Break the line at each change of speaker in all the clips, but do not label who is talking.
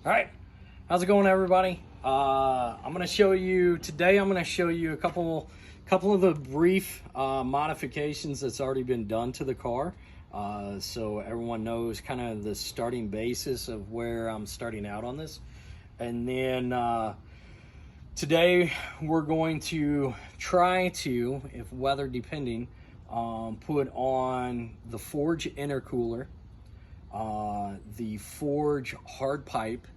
All right, how's it going, everybody? I'm going to show you today. I'm going to show you a couple of the brief modifications that's already been done to the car, so everyone knows kind of the starting basis of where I'm starting out on this. And then today we're going to try to, if weather depending, put on the Forge Intercooler, the Forge hard pipe,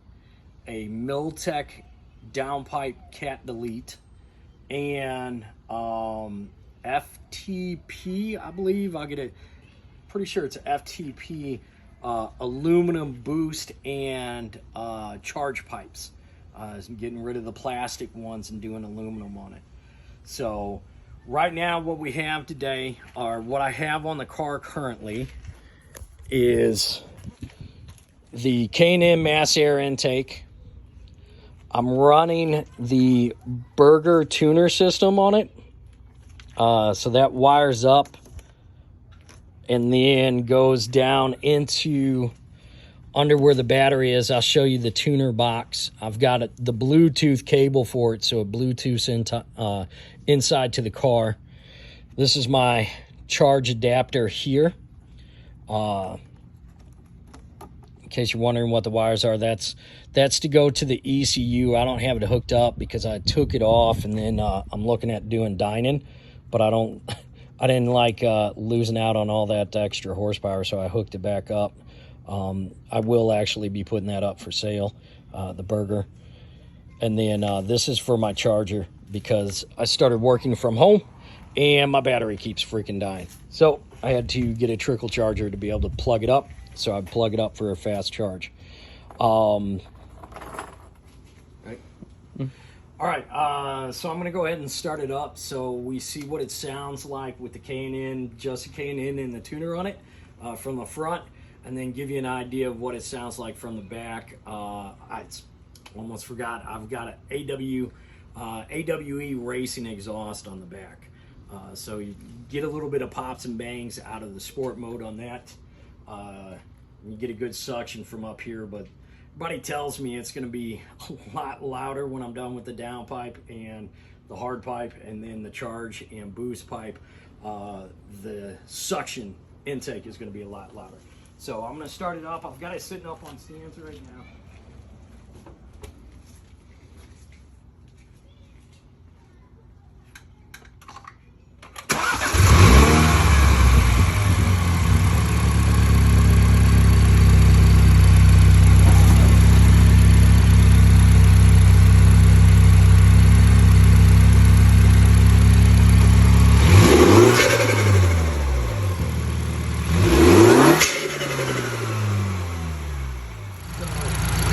a Miltek Downpipe cat delete, and FTP, I believe. I'll get it, pretty sure it's FTP aluminum boost and charge pipes. I'm getting rid of the plastic ones and doing aluminum on it. So right now what we have today, or what I have on the car currently, is the K&N mass air intake. I'm running the Burger tuner system on it, so that wires up and then goes down into under where the battery is. I'll show you the tuner box. I've got the Bluetooth cable for it, so it Bluetooths inside to the car. This is my charge adapter here. In case you're wondering what the wires are, that's to go to the ECU. I don't have it hooked up because I took it off, and then I'm looking at doing dining, but I didn't like losing out on all that extra horsepower, so I hooked it back up. I will actually be putting that up for sale, the Burger. And then this is for my charger, because I started working from home and my battery keeps freaking dying. So I had to get a trickle charger to be able to plug it up. So I plug it up for a fast charge. Right. All right, so I'm gonna go ahead and start it up so we see what it sounds like with the K&N, just a K&N and the tuner on it from the front, and then give you an idea of what it sounds like from the back. I almost forgot, I've got an AWE racing exhaust on the back. So you get a little bit of pops and bangs out of the sport mode on that. You get a good suction from up here, but everybody tells me it's going to be a lot louder when I'm done with the downpipe and the hard pipe, and then the charge and boost pipe. The suction intake is going to be a lot louder. So I'm going to start it up. I've got it sitting up on stands right now.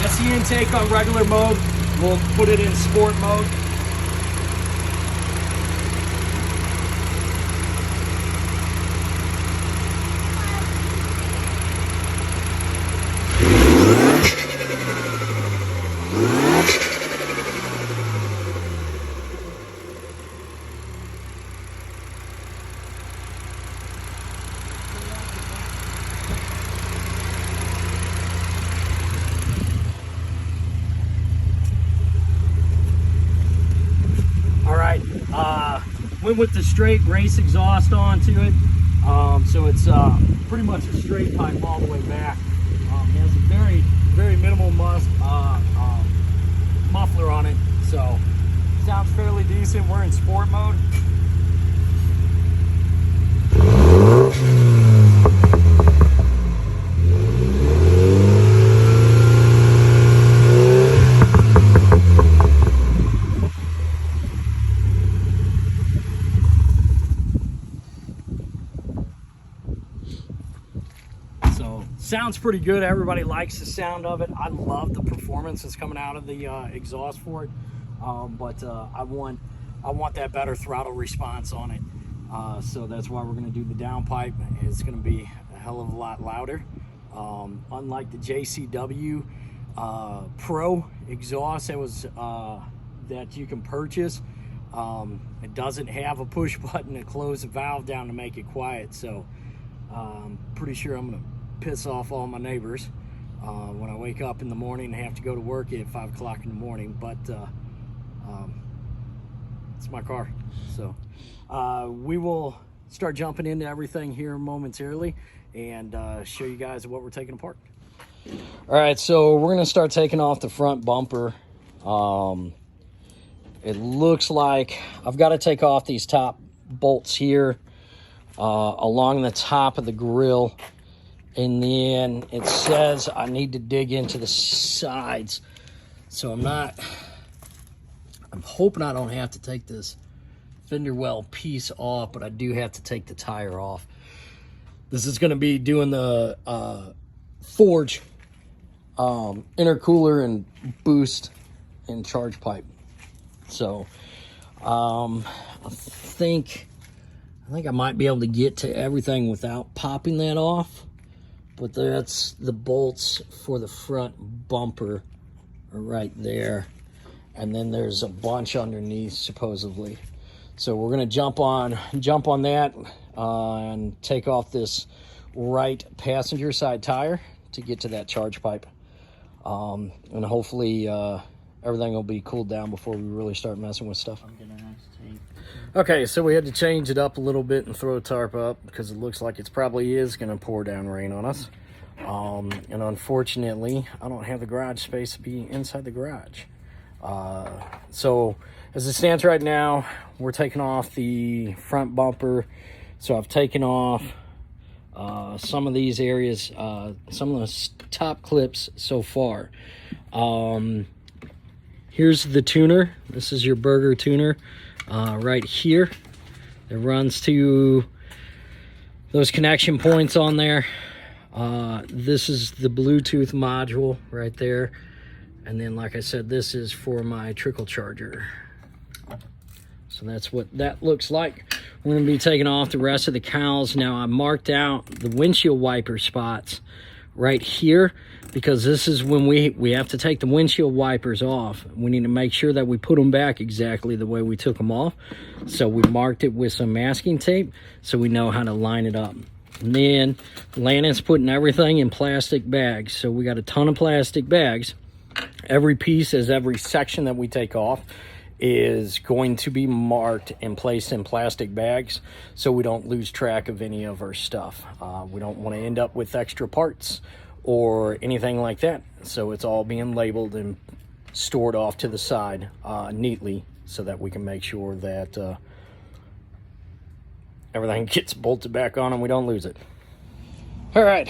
That's the intake on regular mode. We'll put it in sport mode. Went with the straight race exhaust onto it, so it's pretty much a straight pipe all the way back. It has a very minimal muffler on it, so sounds fairly decent. We're in sport mode. Sounds pretty good. Everybody likes the sound of it. I love the performance that's coming out of the exhaust for it, but I want that better throttle response on it. So that's why we're going to do the downpipe. It's going to be a hell of a lot louder. Unlike the JCW Pro exhaust that you can purchase, it doesn't have a push button to close the valve down to make it quiet. So I'm pretty sure I'm going to piss off all my neighbors. when I wake up in the morning and have to go to work at 5 o'clock in the morning. But it's my car. So we will start jumping into everything here momentarily and show you guys what we're taking apart. All right, so we're gonna start taking off the front bumper. It looks like I've got to take off these top bolts here along the top of the grill, and then it says I need to dig into the sides. So I'm hoping I don't have to take this fender well piece off, but I do have to take the tire off. This is going to be doing the Forge intercooler and boost and charge pipe. So I think I might be able to get to everything without popping that off, but that's the bolts for the front bumper are right there, and then there's a bunch underneath supposedly. So we're gonna jump on that and take off this right passenger side tire to get to that charge pipe, and hopefully everything will be cooled down before we really start messing with stuff. Okay, so we had to change it up a little bit and throw a tarp up because it looks like it probably is going to pour down rain on us. And unfortunately, I don't have the garage space to be inside the garage. So as it stands right now, we're taking off the front bumper. So I've taken off some of these areas, some of the top clips so far. Here's the tuner. This is your Burger tuner right here. It runs to those connection points on there. This is the Bluetooth module right there. And then, like I said, this is for my trickle charger. So that's what that looks like. We're going to be taking off the rest of the cowls. Now, I marked out the windshield wiper spots right here, because this is when we have to take the windshield wipers off. We need to make sure that we put them back exactly the way we took them off. So we marked it with some masking tape so we know how to line it up. And then Landon's putting everything in plastic bags. So we got a ton of plastic bags. Every piece, every section that we take off is going to be marked and placed in plastic bags so we don't lose track of any of our stuff. We don't want to end up with extra parts or anything like that. So it's all being labeled and stored off to the side neatly so that we can make sure that everything gets bolted back on and we don't lose it. All right,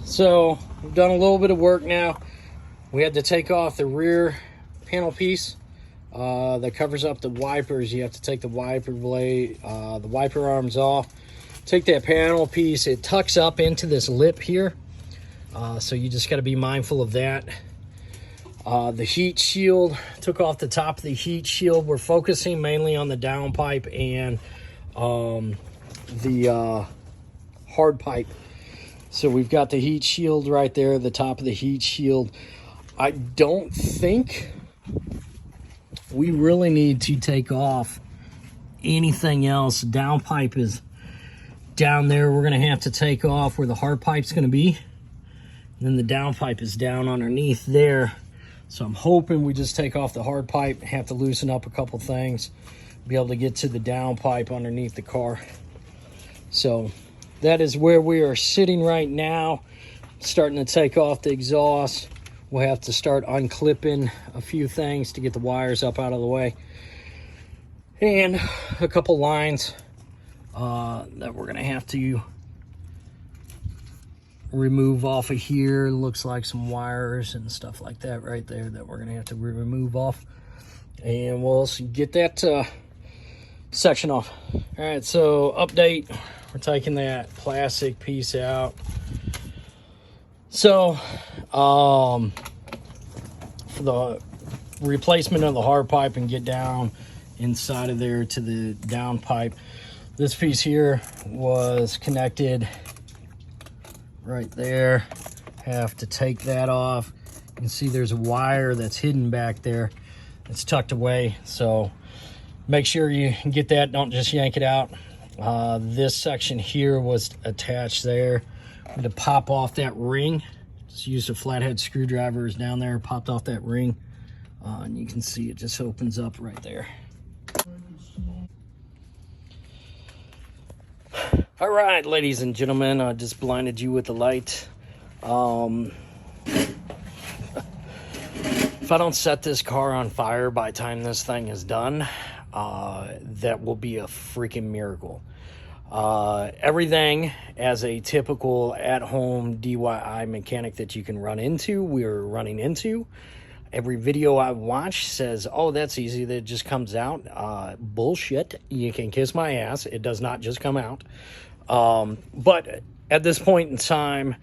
so we've done a little bit of work now. We had to take off the rear panel piece that covers up the wipers. You have to take the wiper blade, the wiper arms off. Take that panel piece, it tucks up into this lip here. So you just got to be mindful of that. The heat shield, took off the top of the heat shield. We're focusing mainly on the downpipe and the hard pipe. So we've got the heat shield right there, the top of the heat shield. I don't think we really need to take off anything else. Downpipe is down there. We're going to have to take off where the hard pipe's going to be. And then the downpipe is down underneath there. So I'm hoping we just take off the hard pipe, have to loosen up a couple things, be able to get to the downpipe underneath the car. So that is where we are sitting right now. Starting to take off the exhaust. We'll have to start unclipping a few things to get the wires up out of the way. And a couple lines that we're gonna have to remove off of here. Looks like some wires and stuff like that right there that we're gonna have to remove off. And we'll get that section off. All right, so update. We're taking that plastic piece out. So, for the replacement of the hard pipe and get down inside of there to the down pipe, this piece here was connected right there. Have to take that off. You can see there's a wire that's hidden back there. It's tucked away, so make sure you get that. Don't just yank it out. This section here was attached there. I'm going to pop off that ring. Just used a flathead screwdriver down there, popped off that ring, and you can see it just opens up right there. All right, ladies and gentlemen, I just blinded you with the light. If I don't set this car on fire by the time this thing is done, that will be a freaking miracle. Everything as a typical at-home DIY mechanic that you can run into, we're running into. Every video I watch says, oh, that's easy, that just comes out. Bullshit. You can kiss my ass. It does not just come out. But at this point in time,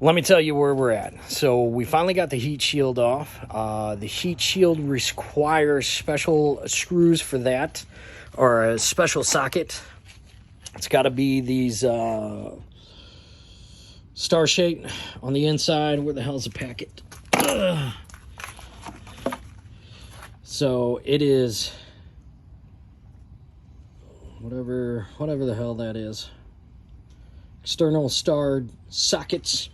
let me tell you where we're at. So we finally got the heat shield off. The heat shield requires special screws for that, or a special socket. It's got to be these star shape on the inside. Where the hell's the packet? Ugh. So it is whatever the hell that is. External star sockets.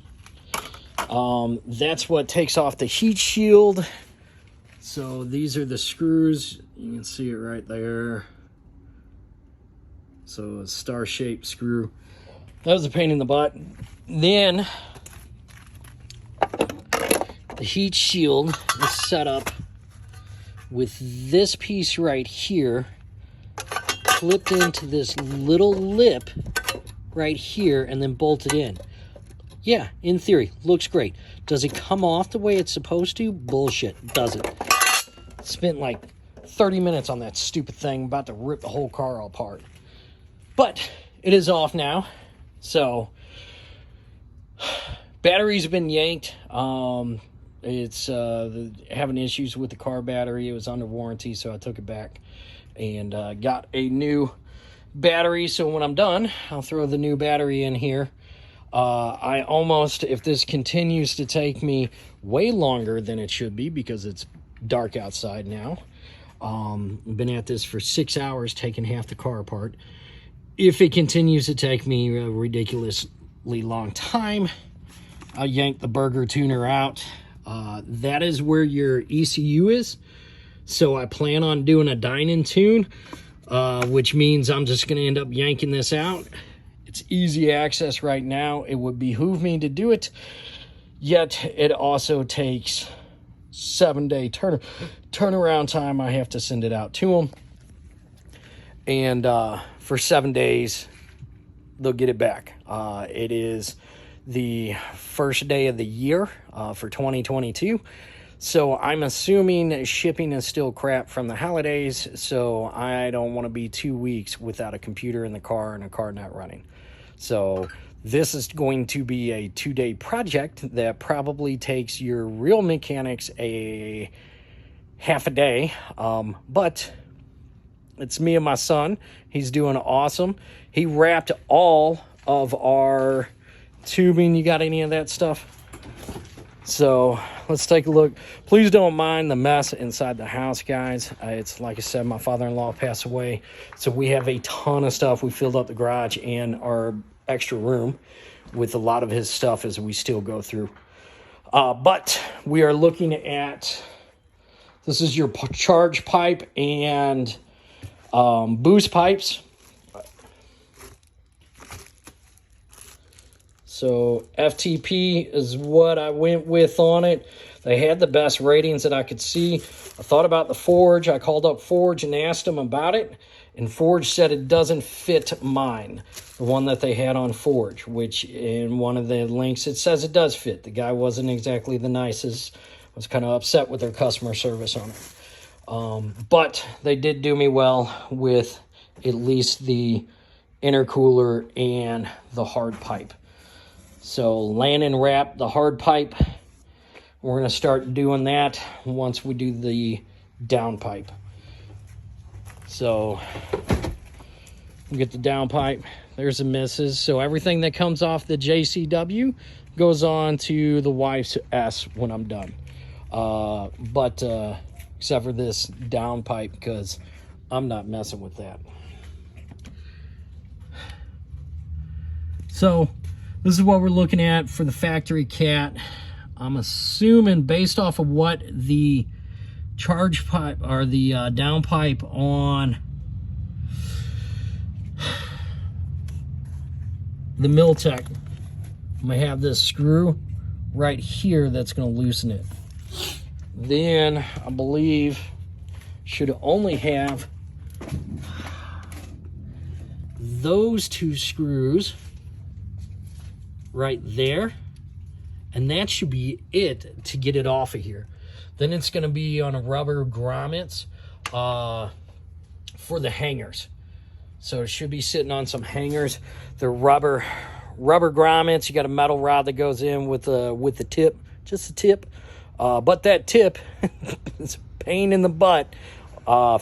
That's what takes off the heat shield. So these are the screws. You can see it right there. So a star-shaped screw. That was a pain in the butt. Then the heat shield is set up with this piece right here clipped into this little lip right here and then bolted in. Yeah, in theory, looks great. Does it come off the way it's supposed to? Bullshit, doesn't. Spent like 30 minutes on that stupid thing, about to rip the whole car apart. But it is off now. So batteries have been yanked. It's having issues with the car battery. It was under warranty, so I took it back and got a new battery. So when I'm done, I'll throw the new battery in here. I almost, if this continues to take me way longer than it should be because it's dark outside now, I've been at this for 6 hours taking half the car apart. If it continues to take me a ridiculously long time, I'll yank the burger tuner out. That is where your ECU is. So I plan on doing a dine and tune, which means I'm just going to end up yanking this out. It's easy access right now. It would behoove me to do it. Yet it also takes 7-day turnaround time. I have to send it out to them. And for 7 days, they'll get it back. It is the first day of the year for 2022. So I'm assuming shipping is still crap from the holidays. So I don't want to be 2 weeks without a computer in the car and a car not running. So this is going to be a 2-day project that probably takes your real mechanics a half a day. But it's me and my son. He's doing awesome. He wrapped all of our tubing. You got any of that stuff? So let's take a look. Please don't mind the mess inside the house, guys. It's like I said, my father-in-law passed away. So we have a ton of stuff. We filled up the garage and our extra room with a lot of his stuff as we still go through. But we are looking at, this is your charge pipe and boost pipes. So FTP is what I went with on it. They had the best ratings that I could see. I thought about the Forge. I called up Forge and asked them about it. And Forge said it doesn't fit mine, the one that they had on Forge, which in one of the links it says it does fit. The guy wasn't exactly the nicest. I was kind of upset with their customer service on it. But they did do me well with at least the intercooler and the hard pipe. So land and wrap the hard pipe. We're going to start doing that once we do the downpipe. So we get the downpipe. There's the misses. So everything that comes off the JCW goes on to the wife's S when I'm done. Except for this downpipe, because I'm not messing with that. So This is what we're looking at for the factory cat. I'm assuming based off of what the charge pipe or the downpipe on the Miltek, I'm gonna have this screw right here that's gonna loosen it. Then I believe should only have those two screws right there, and that should be it to get it off of here. Then it's going to be on a rubber grommets for the hangers. So it should be sitting on some hangers. The rubber grommets. You got a metal rod that goes in with the tip, just a tip. But that tip is a pain in the butt,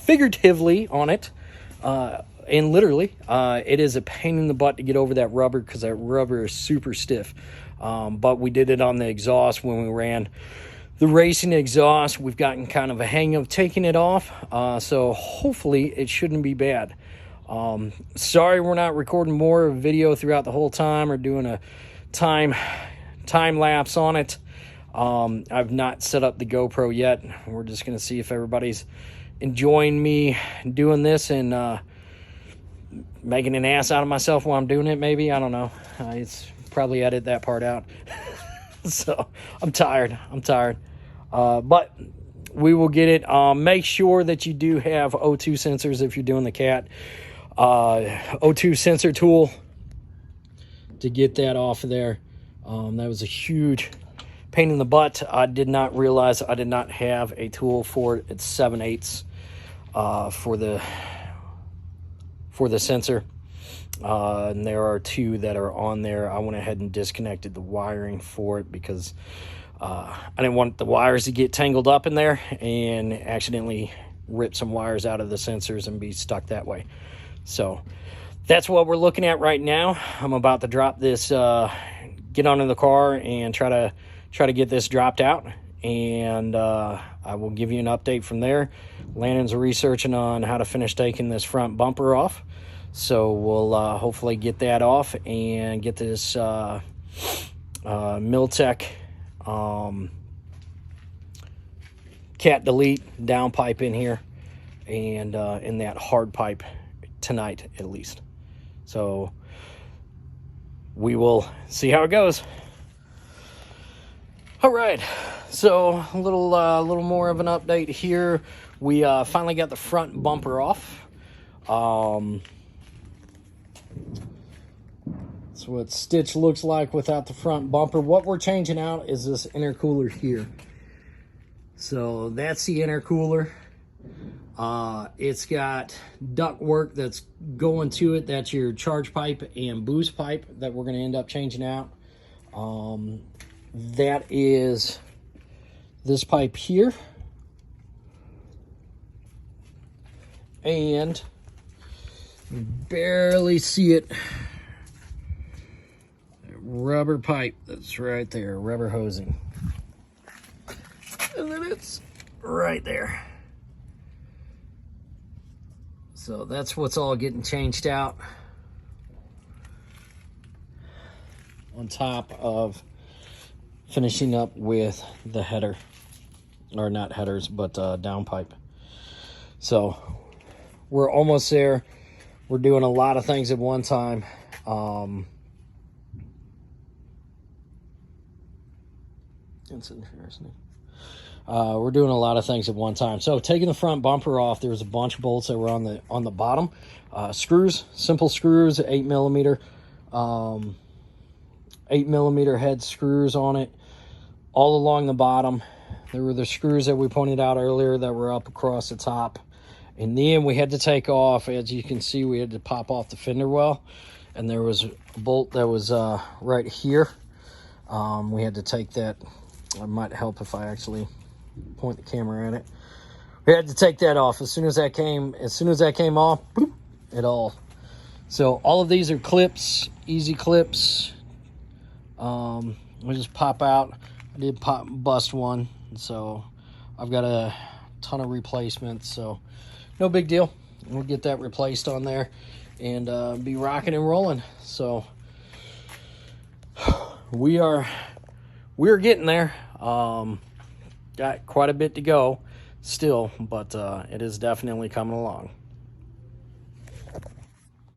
figuratively on it. And literally, it is a pain in the butt to get over that rubber because that rubber is super stiff. But we did it on the exhaust when we ran the racing exhaust. We've gotten kind of a hang of taking it off. So hopefully it shouldn't be bad. Sorry we're not recording more video throughout the whole time or doing a time lapse on it. I've not set up the GoPro yet. We're just going to see if everybody's enjoying me doing this and making an ass out of myself while I'm doing it, maybe. I don't know. It's probably edit that part out. So I'm tired. But we will get it. Make sure that you do have O2 sensors if you're doing the cat. O2 sensor tool to get that off of there. That was a huge pain in the butt. I did not realize I did not have a tool for it. It's 7/8 for the sensor. And there are two that are on there. I went ahead and disconnected the wiring for it because I didn't want the wires to get tangled up in there and accidentally rip some wires out of the sensors and be stuck that way. So that's what we're looking at right now. I'm about to drop this, get onto the car and try to get this dropped out, and I will give you an update from there. Landon's researching on how to finish taking this front bumper off, so we'll hopefully get that off and get this Miltek cat delete downpipe in here and in that hard pipe tonight at least. So we will see how it goes. All right, so a little more of an update here. We finally got the front bumper off. That's what Stitch looks like without the front bumper. What we're changing out is this intercooler here. So that's the intercooler. It's got duct work that's going to it. That's your charge pipe and boost pipe that we're going to end up changing out. That is this pipe here. And you barely see it. Rubber pipe that's right there, rubber hosing. And then it's right there. So that's what's all getting changed out on top of finishing up with the header, or not headers, but downpipe. So we're almost there. We're doing a lot of things at one time. It's interesting. We're doing a lot of things at one time. So taking the front bumper off, there was a bunch of bolts that were on the bottom. Screws, simple screws, 8mm, 8mm head screws on it, all along the bottom. There were the screws that we pointed out earlier that were up across the top. And then we had to take off, as you can see, we had to pop off the fender well. And there was a bolt that was right here. We had to take that. It might help if I actually point the camera at it. We had to take that off. As soon as that came off, boop, it all. So all of these are clips, easy clips. We just pop out. I did bust one, so I've got a ton of replacements. So no big deal. We'll get that replaced on there and be rocking and rolling. So we're getting there. Got quite a bit to go still, but it is definitely coming along.